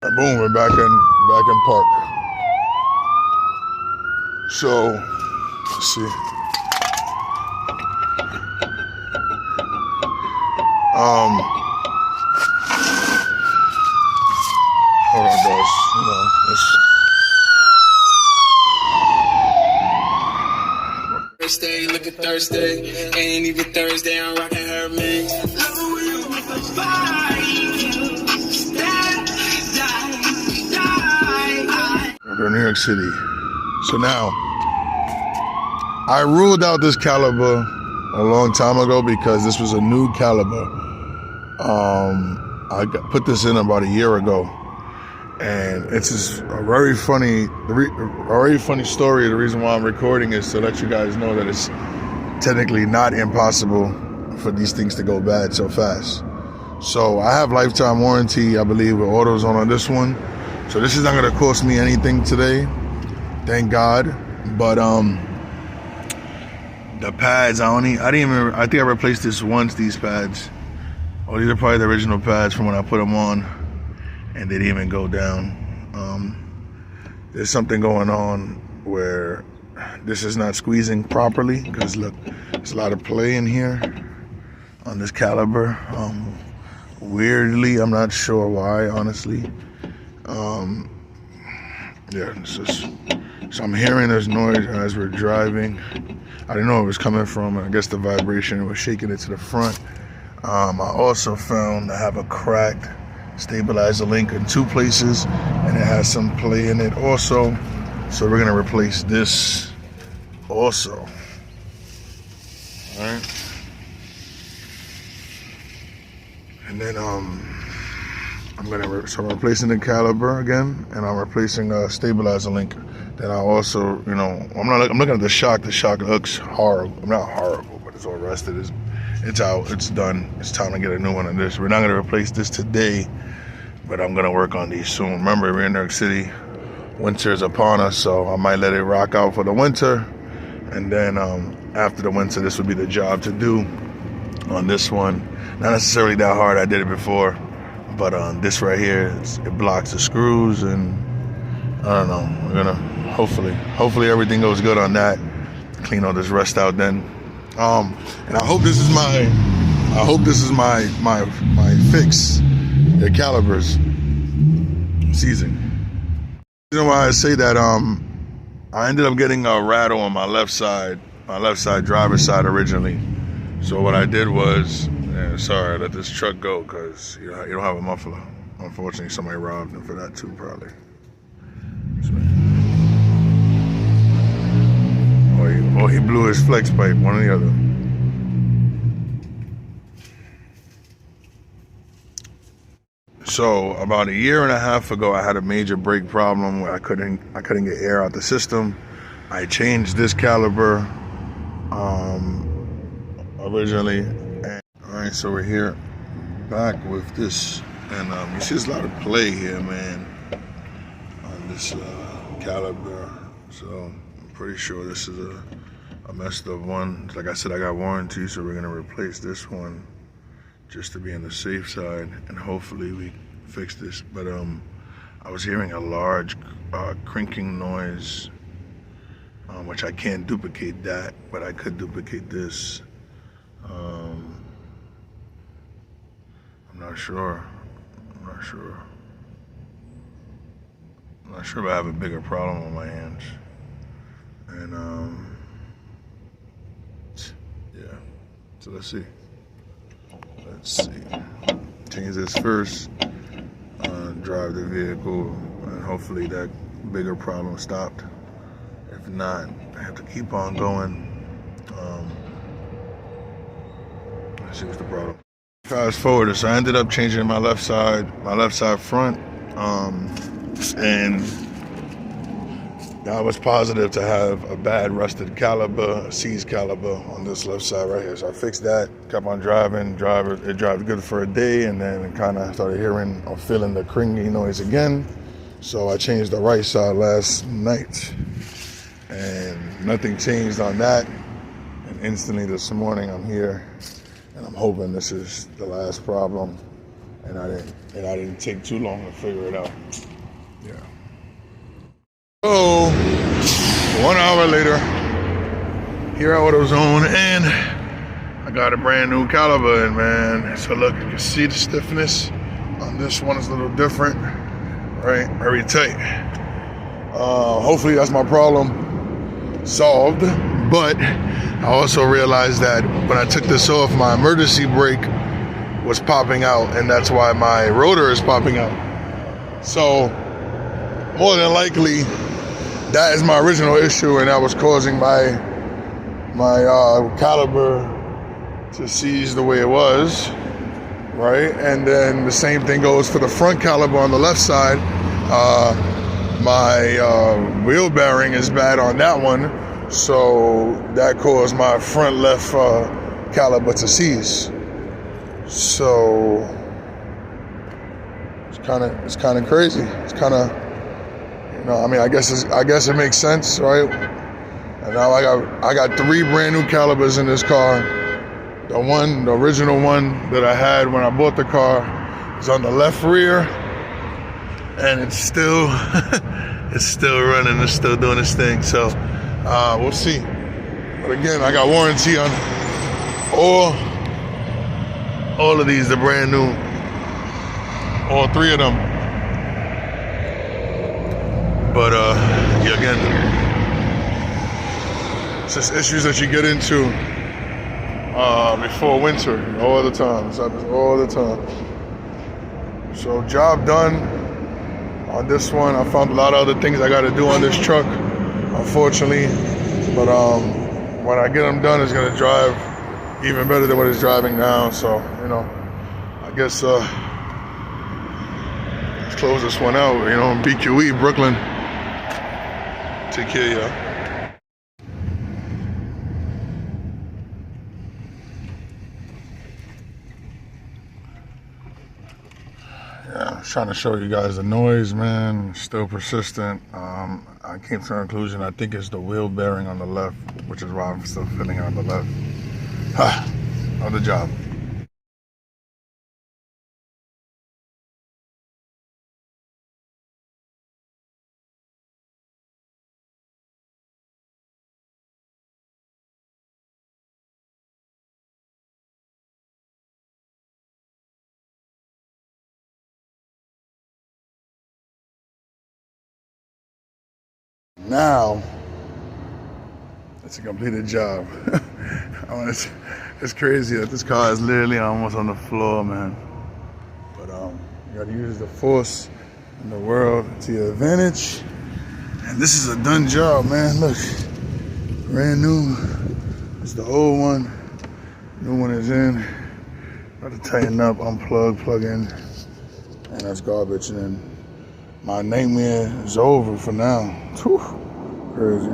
Boom, we're back in park. So, let's see. Hold on, guys. Thursday, look at Thursday. Ain't even Thursday, I'm rocking her mix. We're in New York City. So now, I ruled out this caliber a long time ago because this was a new caliber. Put this in about a year ago, and it's just a very funny story. The reason why I'm recording is to let you guys know that it's technically not impossible for these things to go bad so fast. So I have lifetime warranty, I believe, with AutoZone on this one. So this is not going to cost me anything today, thank God. But the pads, I think I replaced this once. These pads. Oh, these are probably the original pads from when I put them on, and they didn't even go down. There's something going on where this is not squeezing properly, because look, there's a lot of play in here on this caliber. Weirdly, I'm not sure why, honestly. Yeah, it's just, so I'm hearing this noise as we're driving. I didn't know where it was coming from, and I guess the vibration was shaking it to the front. I also found I have a cracked stabilizer link in two places, and it has some play in it also. So we're gonna replace this also. All right. And then I'm replacing the caliber again, and I'm replacing a stabilizer link. Then I also, I'm looking at the shock. The shock looks horrible. Not horrible, but it's all rusted. It's out. It's done. It's time to get a new one of this. We're not gonna replace this today, but I'm gonna work on these soon. Remember, we're in New York City. Winter is upon us, so I might let it rock out for the winter, and then after the winter, this would be the job to do on this one. Not necessarily that hard. I did it before, but this right here, it blocks the screws, and I don't know. We're gonna hopefully everything goes good on that. Clean all this rust out then. And I hope this is my fix. The calibers season. You know why I say that? I ended up getting a rattle on my left side driver's side originally. So what I did was, sorry, I let this truck go because you don't have a muffler. Unfortunately, somebody robbed him for that too, probably. Or he blew his flex pipe, one or the other. So about a year and a half ago, I had a major brake problem where I couldn't get air out the system. I changed this caliber originally. All right, so we're here back with this, and you see there's a lot of play here, man, on this caliber. So I'm pretty sure this is a messed up one. Like I said, I got warranty, so we're gonna replace this one just to be on the safe side, and hopefully we fix this. But I was hearing a large crinking noise, which I can't duplicate that, but I could duplicate this. I'm not sure if I have a bigger problem on my hands. And yeah, so let's see. Change this first, drive the vehicle, and hopefully that bigger problem stopped. If not, I have to keep on going. Let's see what's the problem. Fast forward, so I ended up changing my left side front, and I was positive to have a bad rusted caliber, a seized caliber on this left side right here. So I fixed that, kept on driving. It drove good for a day, and then it kind of started hearing or feeling the cringy noise again. So I changed the right side last night, and nothing changed on that. instantly this morning I'm here, and I'm hoping this is the last problem, and I didn't take too long to figure it out. Yeah. So 1 hour later, here at AutoZone, and I got a brand new caliber in, man. So look, you can see the stiffness on this one is a little different, right? Very tight. Hopefully that's my problem solved. But I also realized that when I took this off, my emergency brake was popping out, and that's why my rotor is popping out. So more than likely, that is my original issue, and that was causing my caliber to seize the way it was, right? And then the same thing goes for the front caliber on the left side. My wheel bearing is bad on that one, so that caused my front left caliber to seize. So it's kind of crazy. It's kind of, I mean, I guess it makes sense, right? And now I got 3 brand new calibers in this car. The original one that I had when I bought the car is on the left rear, and it's still it's still running. It's still doing its thing. So we'll see. But again, I got warranty on all of these. They're brand new, all 3 of them. But yeah, again, it's just issues that you get into before winter all the time. This happens all the time. So job done on this one. I found a lot of other things I got to do on this truck, unfortunately. But when I get them done, it's gonna drive even better than what it's driving now. So I guess let's close this one out. BQE Brooklyn. Take care, y'all. Yeah, I was trying to show you guys the noise, man. Still persistent. I came to the conclusion I think it's the wheel bearing on the left, which is why I'm still feeling it on the left. On the job. Now, it's a completed job. It's crazy that this car is literally almost on the floor, man. But you gotta use the force in the world to your advantage. And this is a done job, man. Look, brand new. It's the old one. New one is in. Got to tighten up, unplug, plug in, and that's garbage. And then my nightmare is over for now. Whew, crazy.